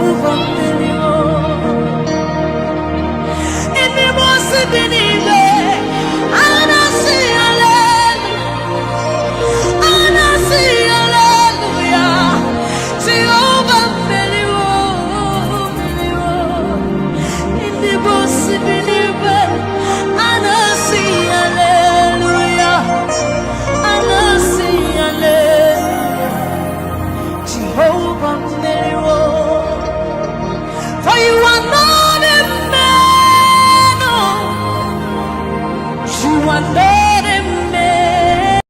Jehovah Melio. In the most believe, Anasi hallelujah. Jehovah Melio. In the most believe, Anasi hallelujah. Anasi hallelujah. Jehovah Melio. For you are not a man, oh, you are not a man.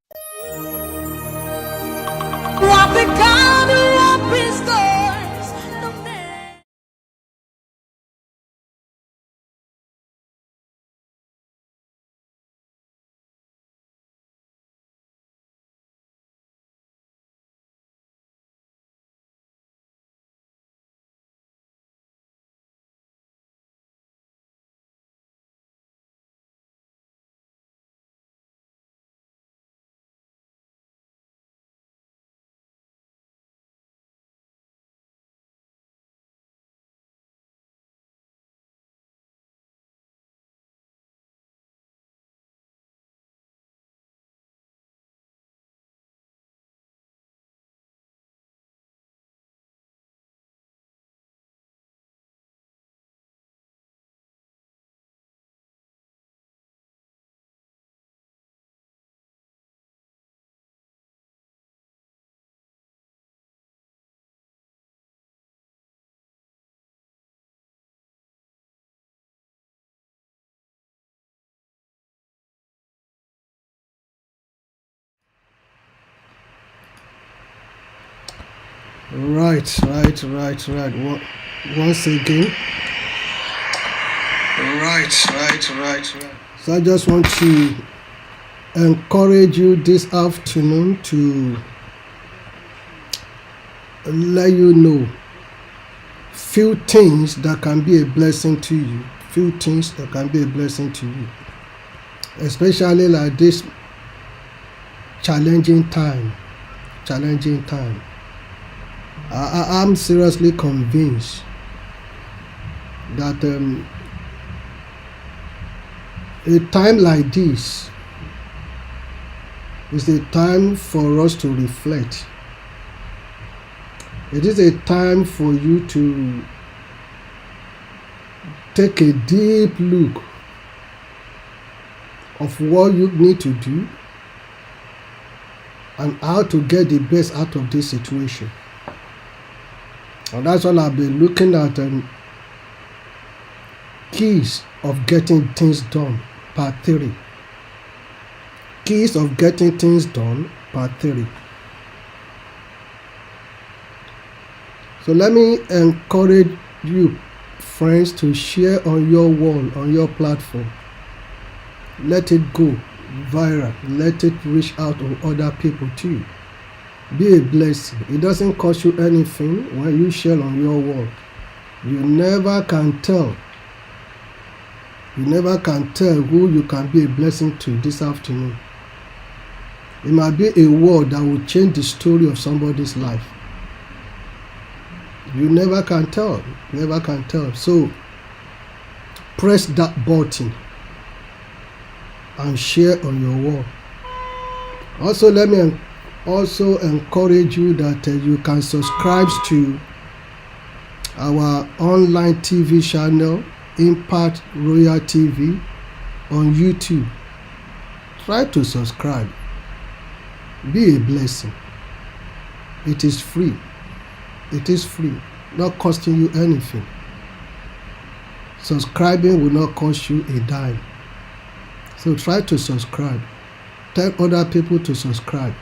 You are the God who opens doors, no man. Right. Once again. Right. So I just want to encourage you this afternoon to let you know few things that can be a blessing to you. Especially like this challenging time. I'm seriously convinced that a time like this is a time for us to reflect. It is a time for you to take a deep look of what you need to do and how to get the best out of this situation. And that's what I've been looking at, keys of getting things done, part 3. Keys of getting things done, part 3. So let me encourage you, friends, to share on your wall, on your platform. Let it go viral. Let it reach out to other people too. Be a blessing. It doesn't cost you anything when you share on your wall. You never can tell who you can be a blessing to this afternoon. It might be a word that will change the story of somebody's life. You never can tell. So press that button and share on your wall. Also, let me encourage you that you can subscribe to our online TV channel, Impact Royal TV, on YouTube. Try to subscribe. Be a blessing. It is free, not costing you anything. Subscribing will not cost you a dime. So try to subscribe. Tell other people to subscribe.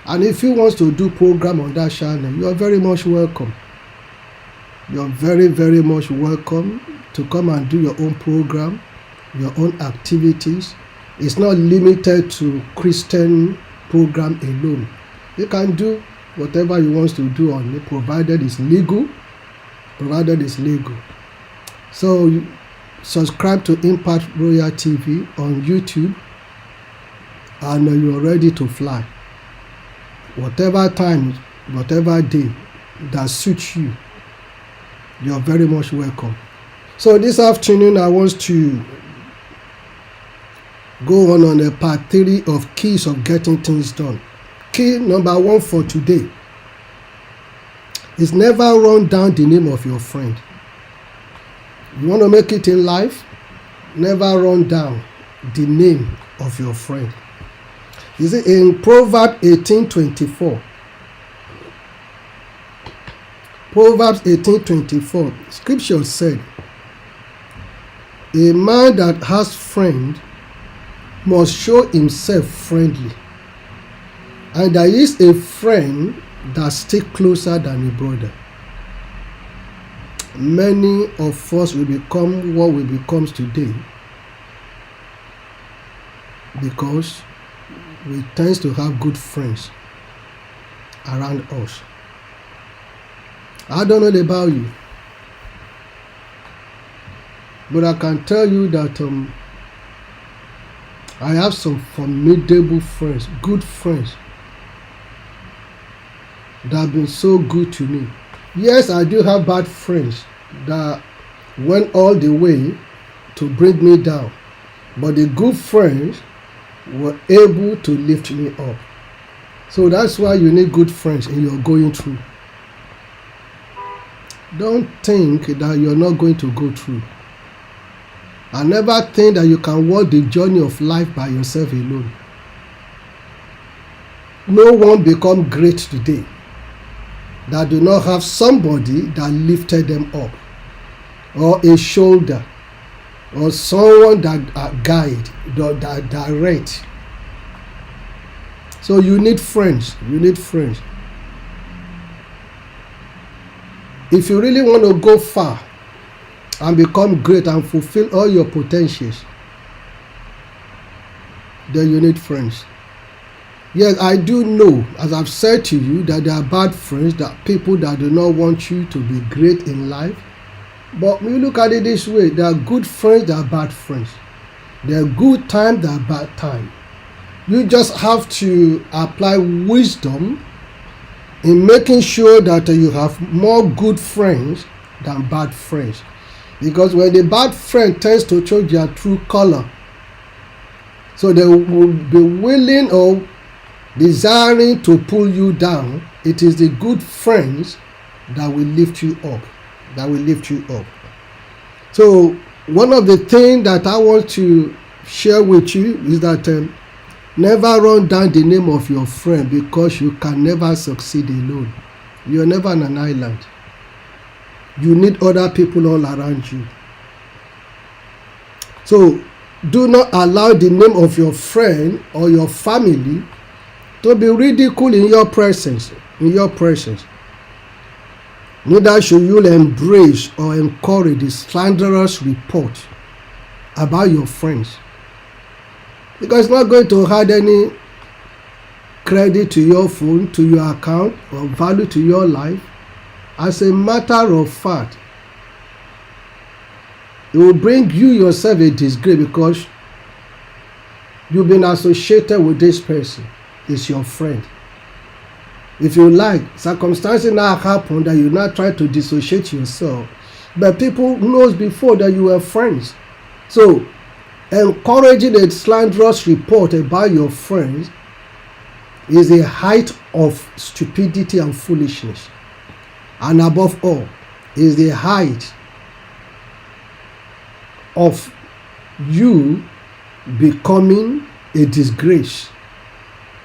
And if you want to do program on that channel, you are very much welcome. You're very, very much welcome to come and do your own program, your own activities. It's not limited to Christian program alone. You can do whatever you want to do on it, provided it's legal. So subscribe to Impact Royal TV on YouTube, and you're ready to fly. Whatever time, whatever day that suits you, You're very much welcome. So this afternoon, I want to go on a part 3 of keys of getting things done. Key number 1 for today is never run down the name of your friend. You want to make it in life? Never run down the name of your friend. You see, in Proverbs 18:24, Proverbs 18:24, scripture said, a man that has friend must show himself friendly, and there is a friend that sticks closer than a brother. Many of us will become what we become today because we tend to have good friends around us. I don't know about you, but I can tell you that I have some formidable friends, good friends, that have been so good to me. Yes, I do have bad friends that went all the way to bring me down, but the good friends were able to lift me up. So that's why you need good friends in your going through. Don't think that you're not going to go through. And never think that you can walk the journey of life by yourself alone. No one become great today that do not have somebody that lifted them up, or a shoulder, or someone that guide, that direct. So you need friends. You need friends. If you really want to go far and become great and fulfill all your potentials, then you need friends. Yes, I do know, as I've said to you, that there are bad friends, that people that do not want you to be great in life. But when you look at it this way, there are good friends, there are bad friends. There are good times, there are bad times. You just have to apply wisdom in making sure that you have more good friends than bad friends. Because when the bad friend tends to show their true color, so they will be willing or desiring to pull you down, it is the good friends that will lift you up. That will lift you up. So one of the things that I want to share with you is that never run down the name of your friend, because you can never succeed alone. You're never on an island. You need other people all around you. So do not allow the name of your friend or your family to be ridiculed in your presence. In your presence. Neither should you embrace or encourage the slanderous report about your friends, because it's not going to add any credit to your phone, to your account, or value to your life. As a matter of fact, it will bring you yourself a disgrace, because you've been associated with this person. It's your friend. If you like, circumstances now happen that you now try to dissociate yourself, but people knows before that you were friends. So encouraging a slanderous report about your friends is a height of stupidity and foolishness, and above all is the height of you becoming a disgrace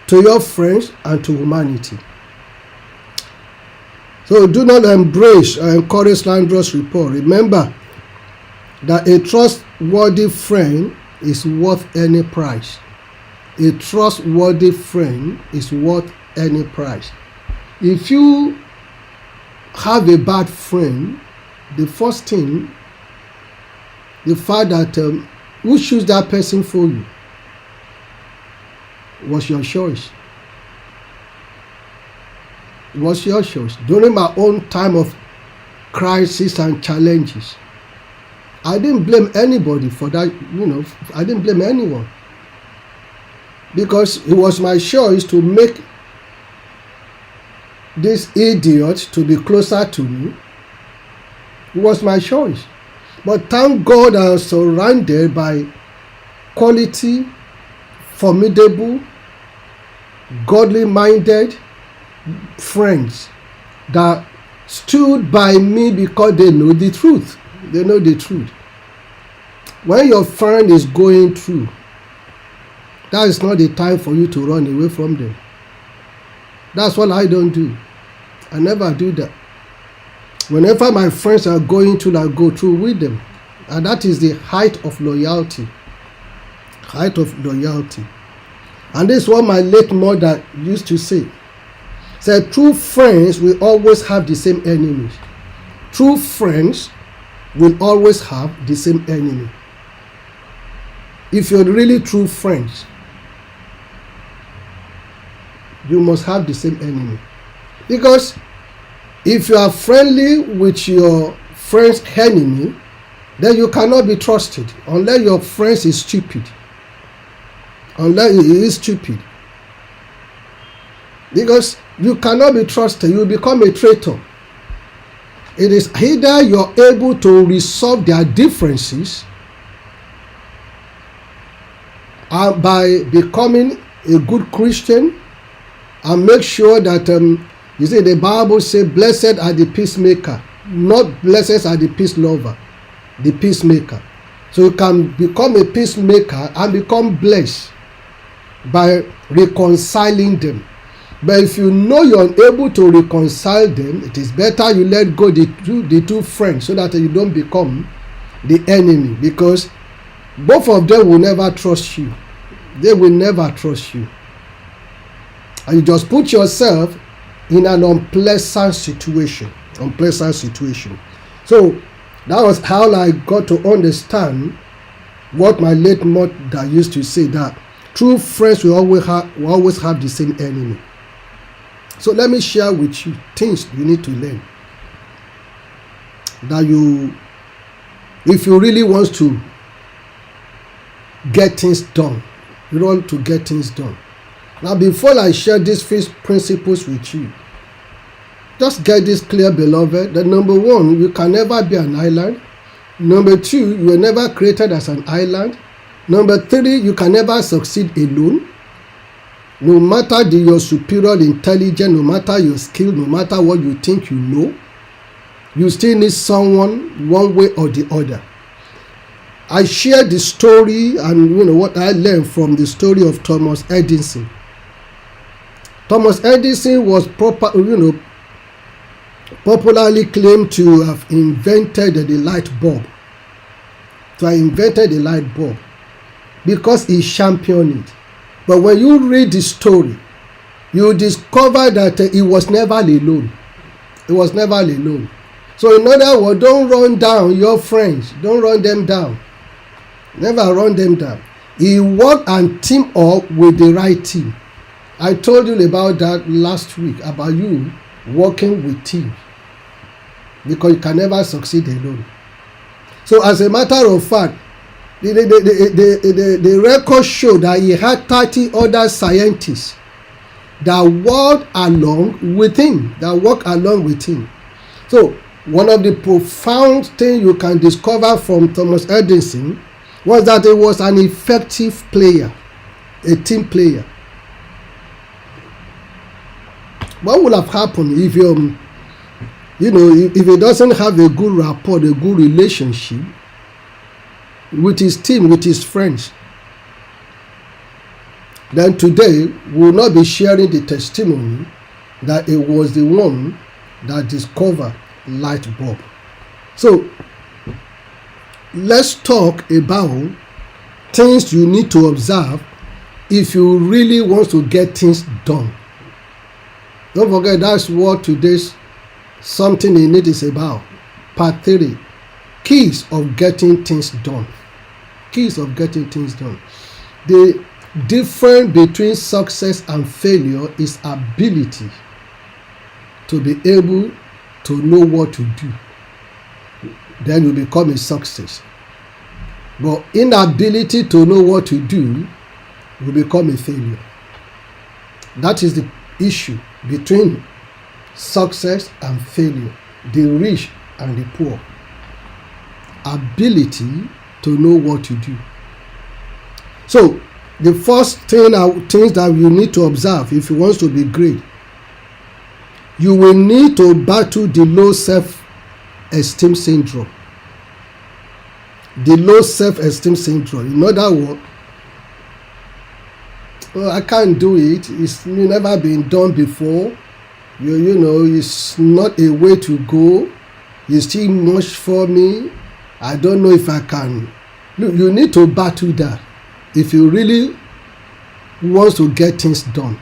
to your friends and to humanity. So do not embrace or encourage slanderous report. Remember that a trustworthy friend is worth any price. A trustworthy friend is worth any price. If you have a bad friend, the first thing, the fact that who chose that person for you was your choice. It was your choice. During my own time of crisis and challenges, I didn't blame anybody for that. I didn't blame anyone, because it was my choice to make this idiot to be closer to me. It was my choice. But thank God I was surrounded by quality, formidable, godly-minded friends that stood by me because they know the truth. They know the truth. When your friend is going through, that is not the time for you to run away from them. That's what I don't do. I never do that. Whenever my friends are going through, I go through with them. And that is the height of loyalty. Height of loyalty. And this is what my late mother used to say. Said, true friends will always have the same enemies. True friends will always have the same enemy. If you're really true friends, you must have the same enemy. Because if you are friendly with your friend's enemy, then you cannot be trusted unless your friend is stupid. Unless he is stupid. Because you cannot be trusted, you become a traitor. It is either you're able to resolve their differences by becoming a good Christian and make sure that you see the Bible says blessed are the peacemaker, not blessed are the peace lover, the peacemaker. So you can become a peacemaker and become blessed by reconciling them. But if you know you're unable to reconcile them, it is better you let go the two friends so that you don't become the enemy, because both of them will never trust you. They will never trust you. And you just put yourself in an unpleasant situation. Unpleasant situation. So that was how I got to understand what my late mother used to say, that true friends will always have the same enemy. So let me share with you things you need to learn. That if you really want to get things done, you want to get things done. Now, before I share these first principles with you, just get this clear, beloved, that number one, you can never be an island. Number two, you were never created as an island. Number three, you can never succeed alone. No matter your superior intelligence, no matter your skill, no matter what you think you know, you still need someone one way or the other. I shared the story and what I learned from the story of Thomas Edison. Thomas Edison was popularly claimed to have invented the light bulb. So I invented the light bulb because he championed it. But when you read the story, you discover that he was never alone. He was never alone. So in other words, don't run down your friends. Don't run them down. Never run them down. He worked and teamed up with the right team. I told you about that last week, about you working with teams. Because you can never succeed alone. So as a matter of fact, the record showed that he had 30 other scientists that worked along with him. So one of the profound things you can discover from Thomas Edison was that he was an effective player, a team player. What would have happened if if he doesn't have a good rapport, a good relationship with his team, with his friends? Then today we will not be sharing the testimony that it was the one that discovered light bulb. So let's talk about things you need to observe if you really want to get things done. Don't forget, that's what today's something in it is about. Part 3, keys of getting things done. Keys of getting things done. The difference between success and failure is ability to be able to know what to do. Then you become a success. But inability to know what to do will become a failure. That is the issue between success and failure, the rich and the poor. ability to know what to do. So the first things that you need to observe if you want to be great, you will need to battle the low self-esteem syndrome. The low self-esteem syndrome. In other words, I can't do it. It's never been done before. You know, it's not a way to go. It's too much for me. I don't know if I can. Look, you need to battle that if you really want to get things done.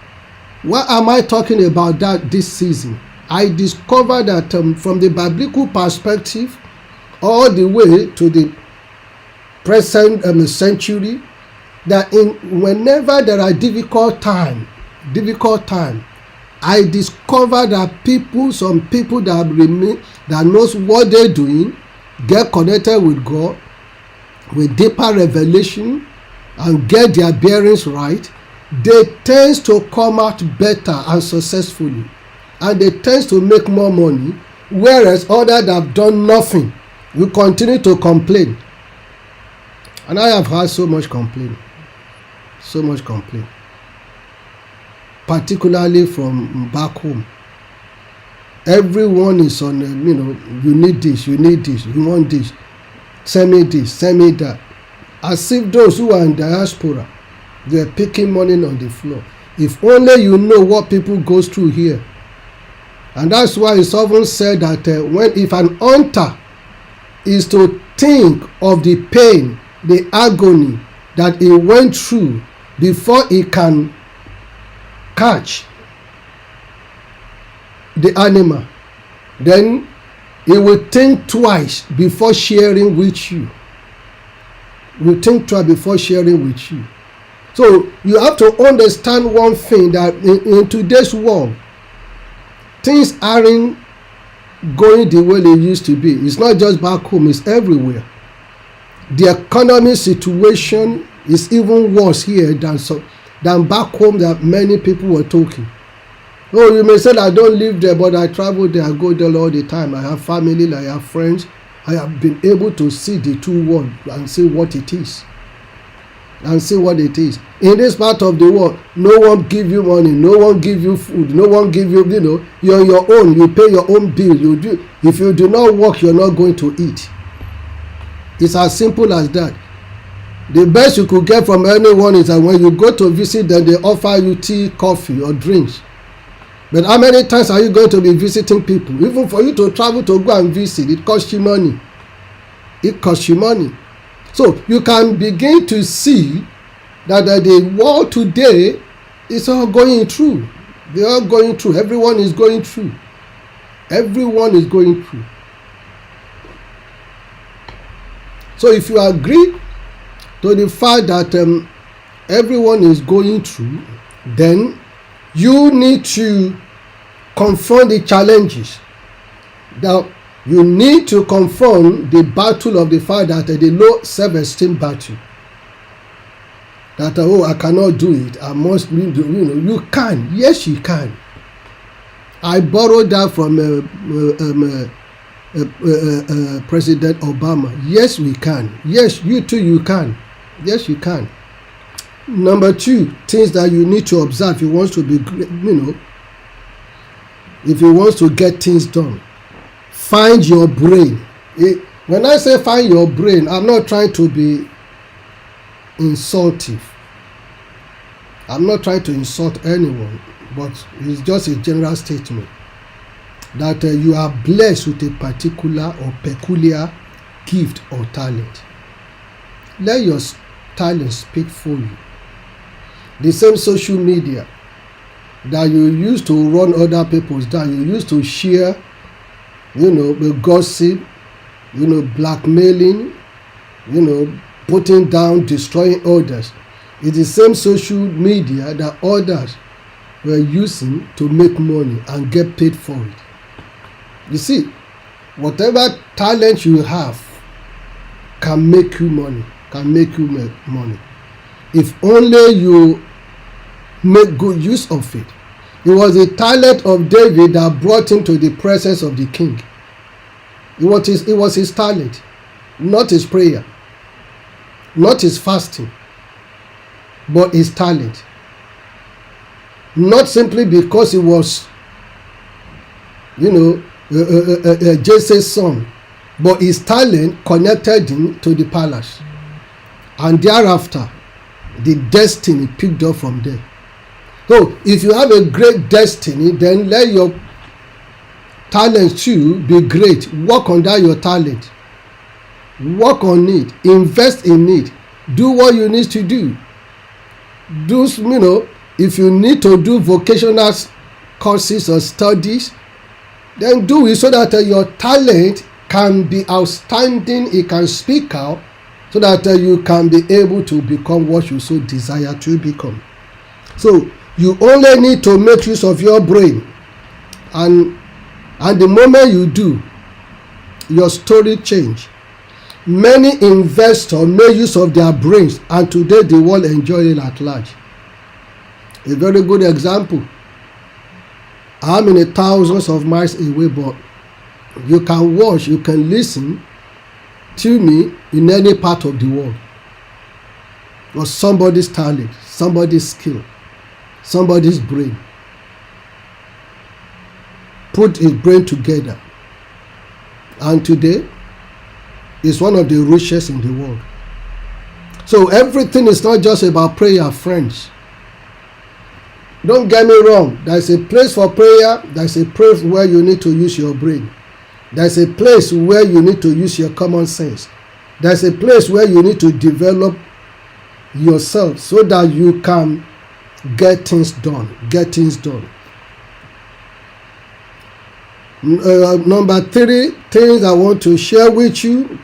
Why am I talking about that this season? I discovered that from the biblical perspective all the way to the present century, that whenever there are difficult time, I discover that some people that knows what they're doing, get connected with God with deeper revelation and get their bearings right, they tend to come out better and successfully, and they tend to make more money, whereas others that have done nothing will continue to complain. And I have had so much complaint, particularly from back home. Everyone is on, you need this, you want this, send me this, send me that. As if those who are in diaspora, they're picking money on the floor. If only you know what people go through here. And that's why it's often said that if an hunter is to think of the pain, the agony that he went through before he can catch the animal, then he will think twice before sharing with you. So you have to understand one thing, that in today's world, things aren't going the way they used to be. It's not just back home, it's everywhere. The economic situation is even worse here than back home that many people were talking. Oh, you may say, I don't live there, but I travel there, I go there all the time. I have family, I have friends. I have been able to see the two worlds and see what it is. In this part of the world, no one give you money, no one give you food, no one give you, you're on your own, you pay your own bill. If you do not work, you're not going to eat. It's as simple as that. The best you could get from anyone is that when you go to visit them, they offer you tea, coffee, or drinks. But how many times are you going to be visiting people? Even for you to travel to go and visit, it costs you money. So you can begin to see that the world today is all going through. They are going through. Everyone is going through. So if you agree to the fact that everyone is going through, then you need to confront the challenges. Now, you need to confront the battle of the fact that the low self-esteem battle. That, I cannot do it. I must do, you can. Yes, you can. I borrowed that from President Obama. Yes, we can. Yes, you too, you can. Yes, you can. Number 2, things that you need to observe if you want to be, if you want to get things done. Find your brain. When I say find your brain, I'm not trying to be insultive. I'm not trying to insult anyone, but it's just a general statement that you are blessed with a particular or peculiar gift or talent. Let your talent speak for you. The same social media that you use to run other people's down, you used to share, the gossip, blackmailing, putting down, destroying others. It's the same social media that others were using to make money and get paid for it. You see, whatever talent you have can make you money, if only you make good use of it. It was the talent of David that brought him to the presence of the king. It was his talent. not his prayer, not his fasting, but his talent. Not simply because he was, Jesse's son, but his talent connected him to the palace. And thereafter, the destiny picked up from there. So, if you have a great destiny, then let your talent too be great. Work on that your talent. Work on it. Invest in it. Do what you need to do. If you need to do vocational courses or studies, then do it so that your talent can be outstanding. It can speak out so that you can be able to become what you so desire to become. So you only need to make use of your brain, and the moment you do, your story change. Many investors make use of their brains, and today the world enjoy it at large. A very good example. I'm in thousands of miles away, but you can watch, you can listen to me in any part of the world. Or somebody's talent, somebody's skill, somebody's brain. Put his brain together. And today is one of the richest in the world. So everything is not just about prayer, friends. Don't get me wrong. There's a place for prayer. There's a place where you need to use your brain. There's a place where you need to use your common sense. There's a place where you need to develop yourself so that you can get things done. Number 3 things I want to share with you.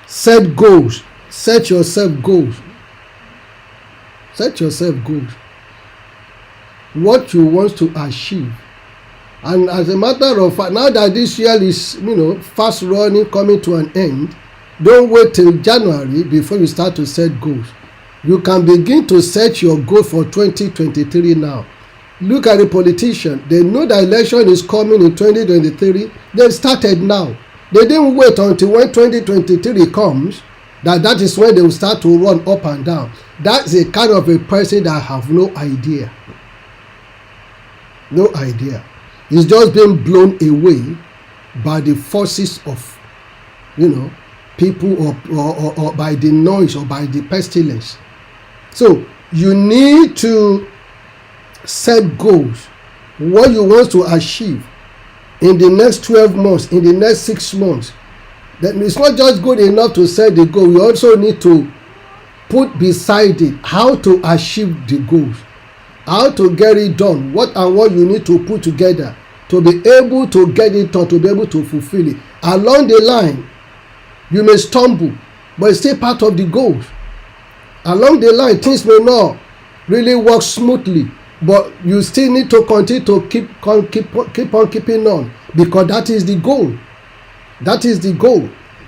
Set goals. Set yourself goals. What you want to achieve. And as a matter of fact, now that this year is fast running, coming to an end, don't wait till January before you start to set goals. You can begin to set your goal for 2023 now. Look at the politician. They know the election is coming in 2023. They started now. They didn't wait until when 2023 comes that is when they will start to run up and down. That's a kind of a person that have no idea. It's just being blown away by the forces of people or by the noise or by the pestilence. So you need to set goals. What you want to achieve in the next 12 months, in the next 6 months. Then it's not just good enough to set the goal. You also need to put beside it how to achieve the goals, how to get it done, what you need to put together to be able to get it done, to be able to fulfill it. Along the line, you may stumble, but it's still part of the goals. Along the line, things may not really work smoothly, but you still need to continue to keep on keeping on, because that is the goal.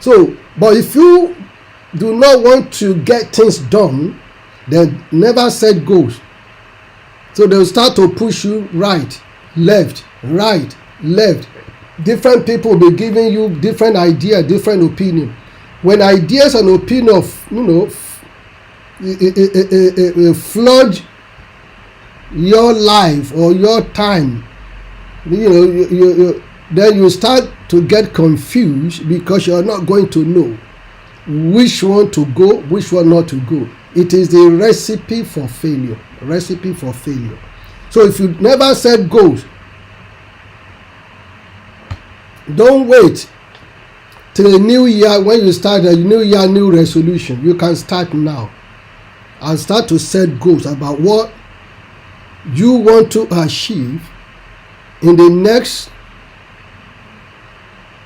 So, but if you do not want to get things done, then never set goals. So they'll start to push you right, left. Different people will be giving you different ideas, different opinion. When ideas and opinion flood your life or your time, then you start to get confused because you're not going to know which one to go, which one not to go. It is the recipe for failure. So if you never set goals, don't wait till the new year. When you start a new year, new resolution, you can start now and start to set goals about what you want to achieve in the next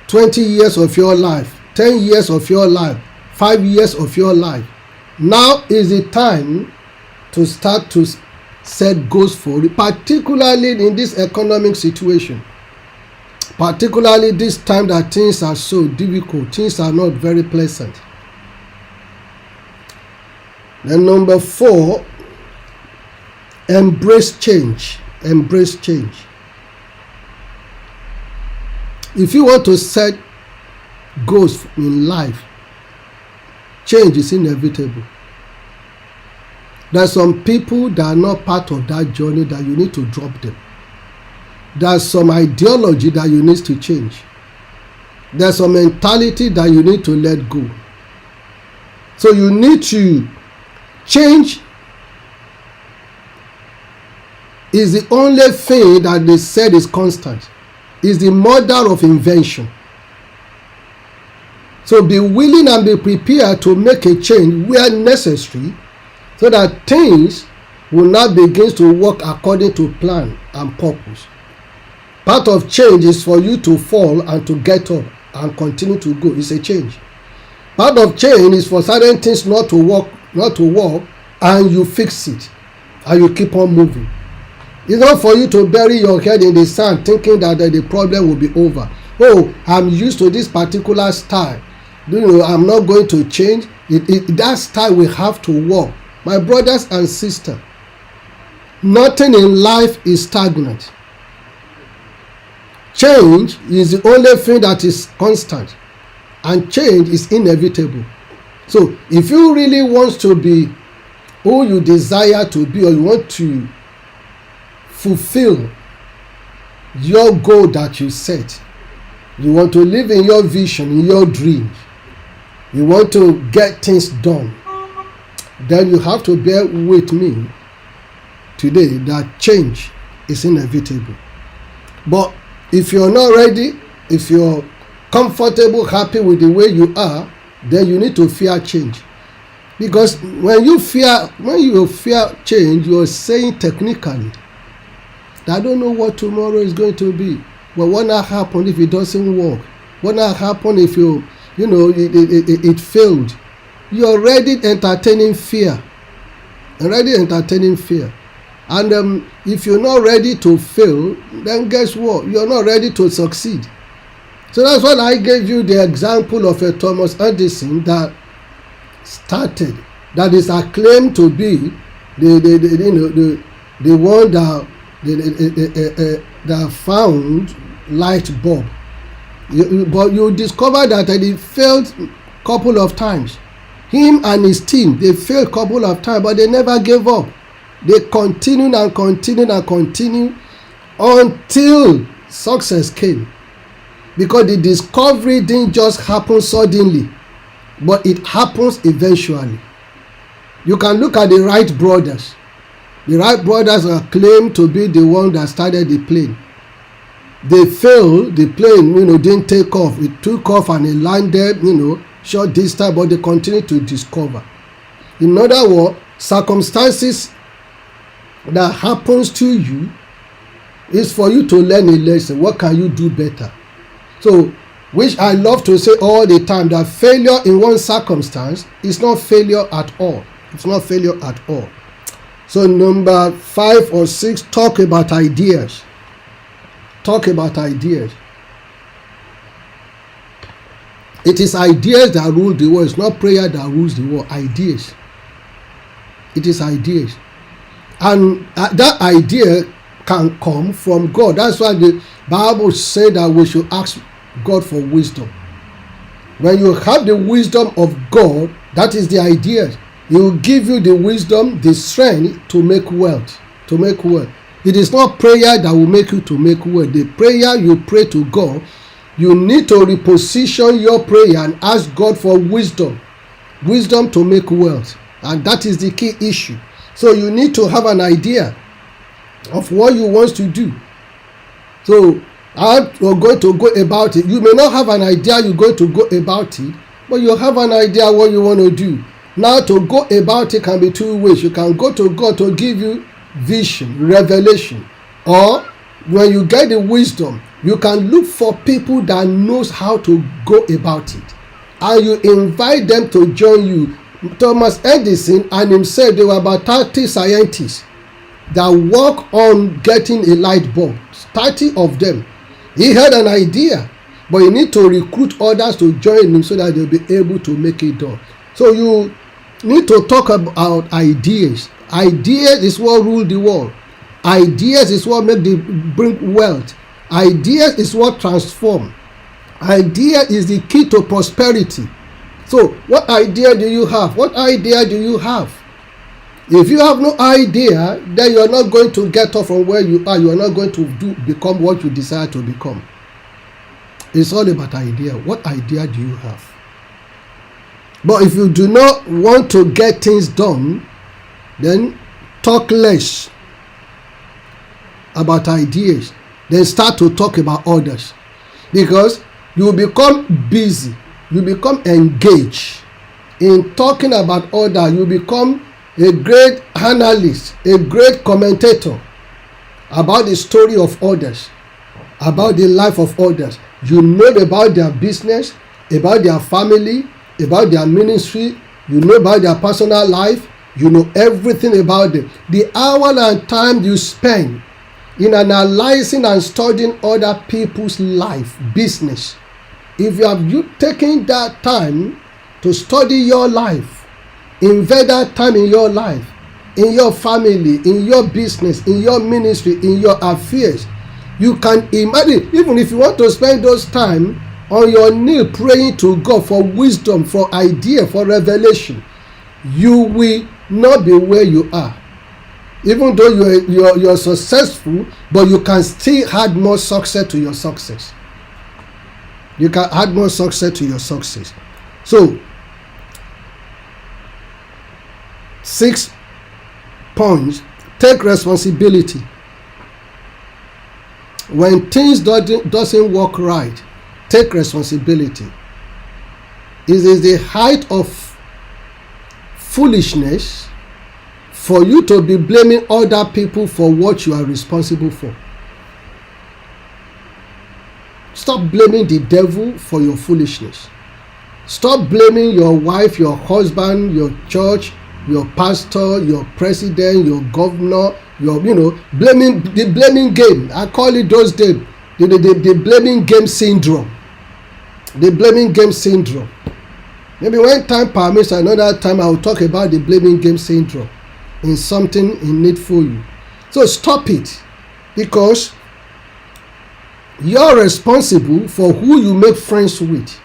20 years of your life, 10 years of your life, 5 years of your life. Now is the time to start to set goals for it, particularly in this economic situation. Particularly this time that things are so difficult, things are not very pleasant. Then number 4, embrace change. If you want to set goes in life, change is inevitable. There are some people that are not part of that journey that you need to drop them. There's some ideology that you need to change. There's some mentality that you need to let go. So you need to change. Is the only thing that they said is constant. Is the mother of invention. So be willing and be prepared to make a change where necessary, so that things will not begin to work according to plan and purpose. Part of change is for you to fall and to get up and continue to go. It's a change. Part of change is for certain things not to work, and you fix it and you keep on moving. It's not for you to bury your head in the sand thinking that the problem will be over. Oh, I'm used to this particular style. I'm not going to change. That style will have to work. My brothers and sisters, nothing in life is stagnant. Change is the only thing that is constant, and change is inevitable. So if you really want to be who you desire to be, or you want to fulfill your goal that you set, you want to live in your vision, in your dreams, you want to get things done, then you have to bear with me today that change is inevitable. But if you're not ready, if you're comfortable, happy with the way you are, then you need to fear change. Because when you fear change, you're saying technically, I don't know what tomorrow is going to be. Well, what will happen if it doesn't work? What will happen if it failed? You're already entertaining fear. And if you're not ready to fail, then guess what? You're not ready to succeed. So that's why I gave you the example of a Thomas Edison that started, that is acclaimed to be the one that found light bulb. But you discover that he failed a couple of times. Him and his team, they failed a couple of times, but they never gave up. They continued until success came. Because the discovery didn't just happen suddenly, but it happens eventually. You can look at the Wright brothers. The Wright brothers are claimed to be the one that started the plane. They failed, the plane, didn't take off. It took off and it landed, short distance, but they continued to discover. In other words, circumstances that happens to you is for you to learn a lesson. What can you do better? So, which I love to say all the time, that failure in one circumstance is not failure at all. It's not failure at all. So number 5 or 6, talk about ideas. Talk about ideas. It is ideas that rule the world. It's not prayer that rules the world. Ideas. It is ideas. And that idea can come from God. That's why the Bible says that we should ask God for wisdom. When you have the wisdom of God, that is the idea. He will give you the wisdom, the strength to make wealth. To make wealth. It is not prayer that will make you to make wealth. The prayer you pray to God, you need to reposition your prayer and ask God for wisdom. Wisdom to make wealth. And that is the key issue. So you need to have an idea of what you want to do. So how you're going to go about it. You may not have an idea you're going to go about it, but you have an idea what you want to do. Now to go about it can be two ways. You can go to God to give you vision, revelation, or when you get the wisdom, you can look for people that knows how to go about it, and you invite them to join you. Thomas Edison and himself, they were about 30 scientists that work on getting a light bulb. 30 of them. He had an idea, but you need to recruit others to join him so that they'll be able to make it done. So you need to talk about ideas. Ideas is what rule the world. Ideas is what bring wealth. Ideas is what transform. Idea is the key to prosperity. So what idea do you have? What idea do you have? If you have no idea, then you are not going to get off from where you are. You are not going to become what you desire to become. It's all about idea. What idea do you have? But if you do not want to get things done, then talk less about ideas. Then start to talk about others. Because you become busy. You become engaged in talking about others. You become a great analyst, a great commentator about the story of others, about the life of others. You know about their business, about their family, about their ministry. You know about their personal life. You know everything about them. The hour and time you spend in analyzing and studying other people's life, business. If you taken that time to study your life, invest that time in your life, in your family, in your business, in your ministry, in your affairs, you can imagine, even if you want to spend those time on your knee praying to God for wisdom, for idea, for revelation, you will not be where you are. Even though you're successful, but you can still add more success to your success. You can add more success to your success. So, 6 points. Take responsibility. When things doesn't work right, take responsibility. It is the height of foolishness for you to be blaming other people for what you are responsible for. Stop blaming the devil for your foolishness. Stop blaming your wife, your husband, your church, your pastor, your president, your governor, blaming the blaming game. I call it those days the blaming game syndrome. The blaming game syndrome. Maybe when time permits, another time I will talk about the blaming game syndrome in something in need for you. So stop it, because you're responsible for who you make friends with.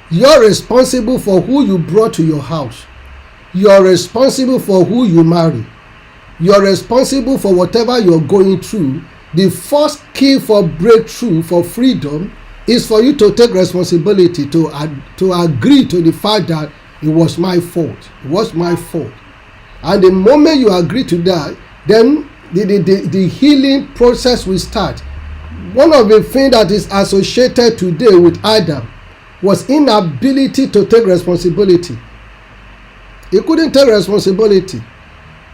You're responsible for who you brought to your house. You're responsible for who you marry. You're responsible for whatever you're going through. The first key for breakthrough, for freedom, is for you to take responsibility, to agree to the fact that it was my fault. It was my fault. And the moment you agree to that, then the healing process will start. One of the things that is associated today with Adam was inability to take responsibility. He couldn't take responsibility.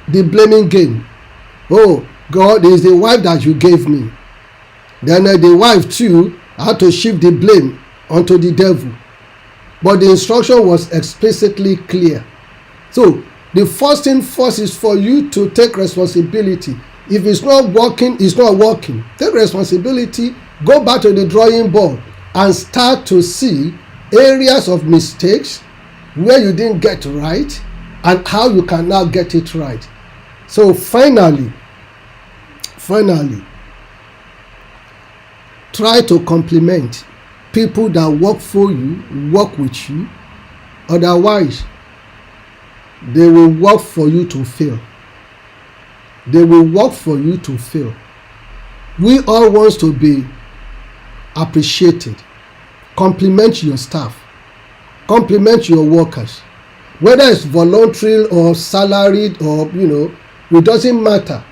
The blaming game. Oh, God, is the wife that you gave me. Then the wife too had to shift the blame onto the devil. But the instruction was explicitly clear. So the first thing first is for you to take responsibility. If it's not working, it's not working. Take responsibility, go back to the drawing board and start to see areas of mistakes where you didn't get right and how you can now get it right. So finally, try to compliment people that work for you, work with you. Otherwise, they will work for you to fail. They will work for you to fail. We all want to be appreciated. Compliment your staff. Compliment your workers. Whether it's voluntary or salaried or, it doesn't matter.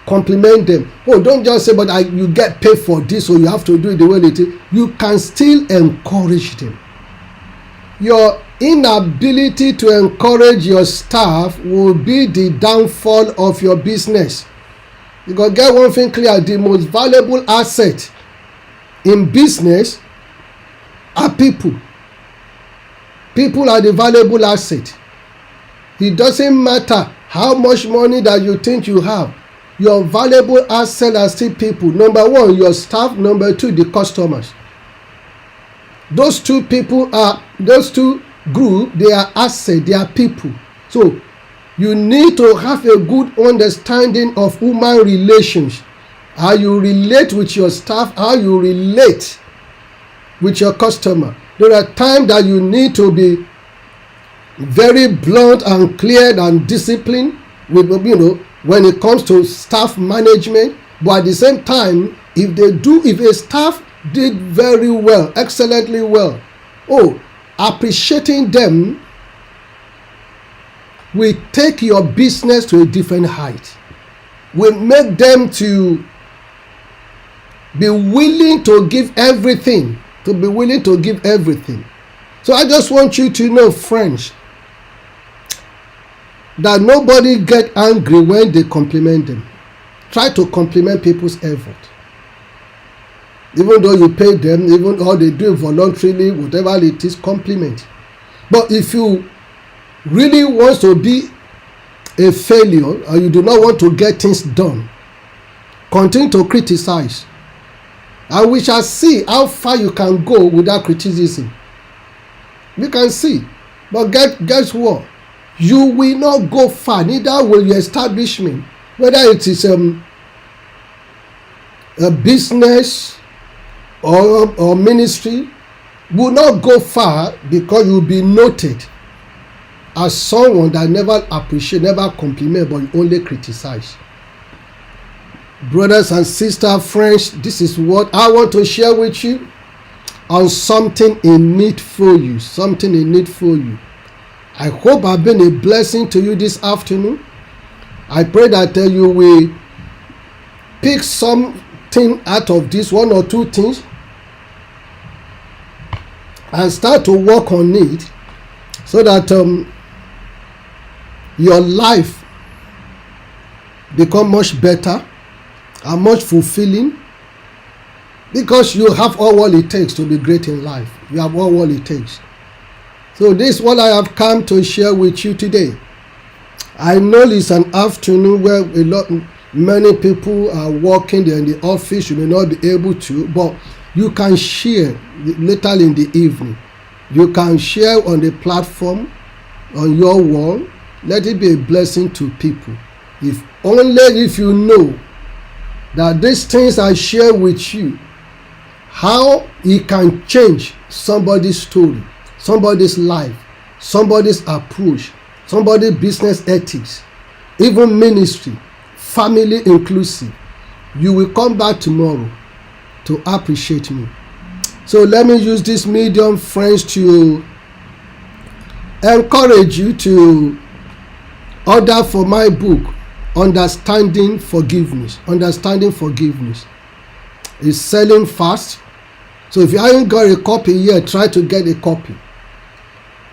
Compliment them. Oh, don't just say, but you get paid for this, so you have to do it the way it is. You can still encourage them. Your inability to encourage your staff will be the downfall of your business. You got to get one thing clear: the most valuable asset in business are people. People are the valuable asset. It doesn't matter how much money that you think you have. Your valuable asset are still people. Number one, your staff. Number two, the customers. Those two group, they are asset, they are people. So you need to have a good understanding of human relations. How you relate with your staff, how you relate with your customer. There are times that you need to be very blunt and clear and disciplined with, when it comes to staff management. But at the same time, if a staff did very well, excellently well, appreciating them will take your business to a different height, will make them to be willing to give everything, So I just want you to know, friends, that nobody get angry when they compliment them. Try to compliment people's effort. Even though you pay them, even though they do it voluntarily, whatever it is, compliment. But if you really want to be a failure or you do not want to get things done, continue to criticize. And we shall see how far you can go without criticism. We can see. But guess what? You will not go far, neither will your establishment, whether it is a business or ministry, will not go far, because you'll be noted as someone that never appreciate, never compliment, but you only criticize. Brothers and sisters, friends, this is what I want to share with you on something in need for you. I hope I've been a blessing to you this afternoon. I pray that you will pick something out of this, one or two things, and start to work on it, so that your life become much better and much fulfilling, because you have all what it takes to be great in life. You have all what it takes. So this is what I have come to share with you today. I know it's an afternoon where many people are working, they're in the office, you may not be able to, but you can share later in the evening. You can share on the platform, on your wall. Let it be a blessing to people. If you know that these things I share with you, how it can change somebody's story, somebody's life, somebody's approach, somebody's business ethics, even ministry, family inclusive, you will come back tomorrow to appreciate me. So let me use this medium, friends, to encourage you to order for my book, Understanding Forgiveness. It's selling fast. So if you haven't got a copy yet, try to get a copy.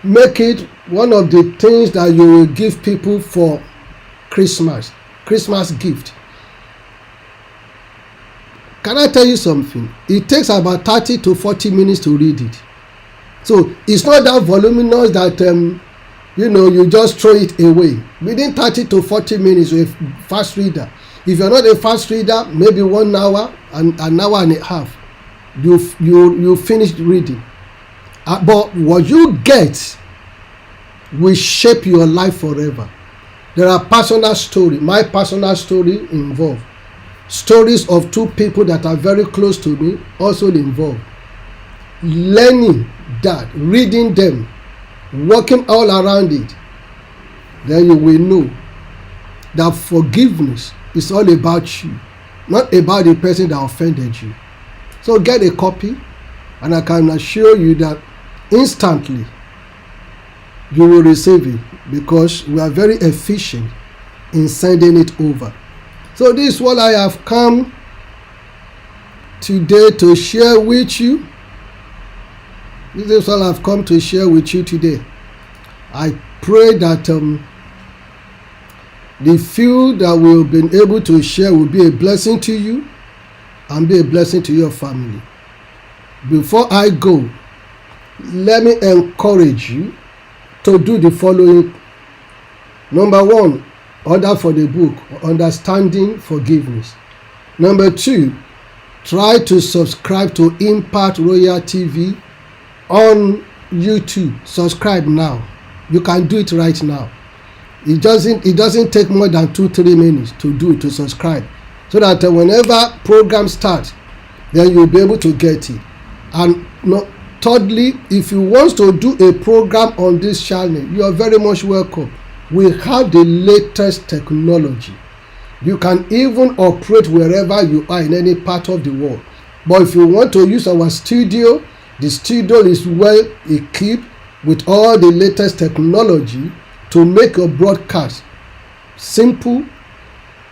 Make it one of the things that you will give people for Christmas gift. Can I tell you something? It takes about 30 to 40 minutes to read it. So it's not that voluminous that you just throw it away. Within 30 to 40 minutes, you're a fast reader. If you're not a fast reader, maybe 1 hour and an hour and a half, you finish reading. But what you get will shape your life forever. There are personal stories. My personal story involved stories of two people that are very close to me, also involved. Learning that, reading them, working all around it, then you will know that forgiveness is all about you, not about the person that offended you. So get a copy, and I can assure you that instantly you will receive it, because we are very efficient in sending it over. So this is what I have come today to share with you. This is all I've come to share with you today. I pray that the few that we've been able to share will be a blessing to you and be a blessing to your family. Before I go, let me encourage you to do the following. Number 1, order for the book, Understanding Forgiveness. Number 2, try to subscribe to Impact Royal TV on YouTube. Subscribe now. You can do it right now. It doesn't take more than 2-3 minutes to subscribe, so that whenever program starts, then you'll be able to get it. And No, thirdly, if you want to do a program on this channel, you are very much welcome. We have the latest technology. You can even operate wherever you are in any part of the world. But if you want to use our studio, the studio is well equipped with all the latest technology to make your broadcast simple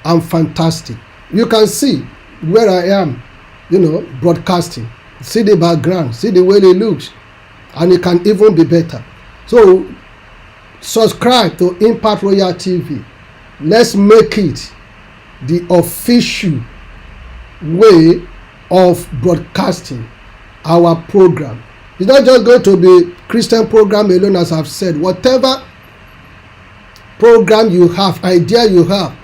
and fantastic. You can see where I am, broadcasting. See the background, see the way it looks, and it can even be better. So subscribe to Impact Royal TV. Let's make it the official way of broadcasting our program. It's not just going to be Christian program alone, as I've said. Whatever program you have, idea you have,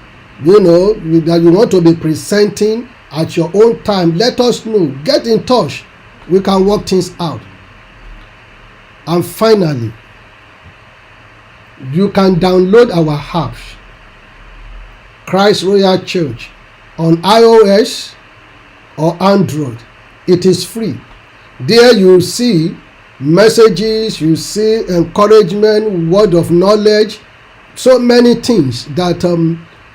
that you want to be presenting at your own time, let us know. Get in touch. We can work things out. And finally, you can download our apps, Christ Royal Church, on iOS or Android. It is free. There you see messages, you see encouragement, word of knowledge, so many things that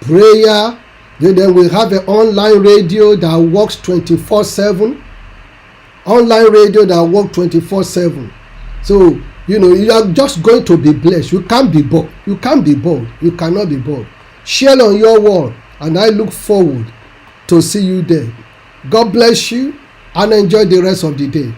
prayer. Then we have an online radio that works 24/7. Online radio that works 24/7. So you are just going to be blessed. You can't be bored. You can't be bored. You cannot be bored. Share on your wall, and I look forward to see you there. God bless you and enjoy the rest of the day.